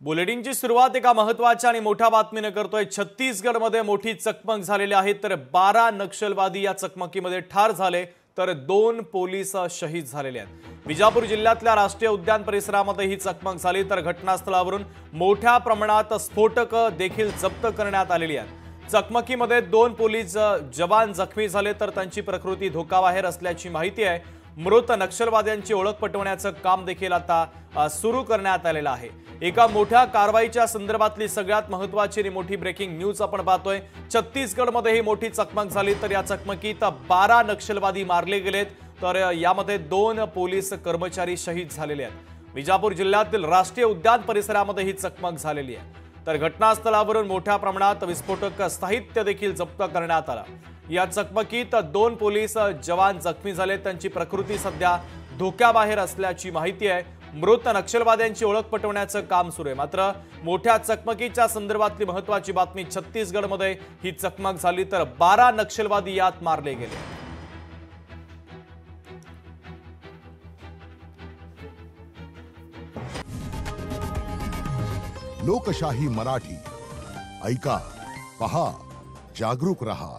बुलेटिनची सुरुवात एका महत्त्वाच्या आणि मोठ्या बातमीने करतोय। छत्तीसगडमध्ये मोठी चकमक झालेली आहे, तर 12 नक्षलवादी या चकमकीमध्ये ठार झाले, तर 2 पोलीस शहीद झालेले आहेत। विजापूर जिल्ह्यातल्या राष्ट्रीय उद्यान परिसरामध्ये ही चकमक झाली, तर घटनास्थळावरून मोठ्या प्रमाणात स्फोटक देखील जप्त करण्यात आलेली आहेत। चकमकीमध्ये 2 पोलीस जवान जखमी झाले, तर त्यांची प्रकृती धोकाबाहेर असल्याची माहिती आहे। मृत नक्षलवाद्यांची ओळख पटवण्याचं काम देखील आता सुरू करण्यात आलेलं आहे। एका मोठ्या कारवाईच्या संदर्भातली सगळ्यात महत्त्वाची आणि मोठी ब्रेकिंग न्यूज आपण पाहतोय। छत्तीसगडमध्ये ही मोठी चकमक झाली, तर या चकमकीत 12 नक्षलवादी मारले गेलेत, तर यामध्ये 2 पोलीस कर्मचारी शहीद झालेले आहेत। विजापूर जिल्ह्यातील राष्ट्रीय उद्यान परिसरामध्ये ही चकमक झालेली आहे, तर घटनास्थळावरून मोठ्या प्रमाणात विस्फोटक साहित्य देखील जप्त करण्यात आलं। या चकमकीत 2 पोलीस जवान जखमी झाले, त्यांची प्रकृती सध्या धोक्याबाहेर असल्याची माहिती आहे। मृत नक्षलवाद्यांची ओळख पटवण्याचं काम सुरू आहे। मात्र मोठ्या चकमकीच्या संदर्भातली महत्त्वाची बातमी, छत्तीसगडमध्ये ही चकमक झाली, तर 12 नक्षलवादी यात मारले गेले। लोकशाही मराठी ऐका, पहा, जागरूक रहा।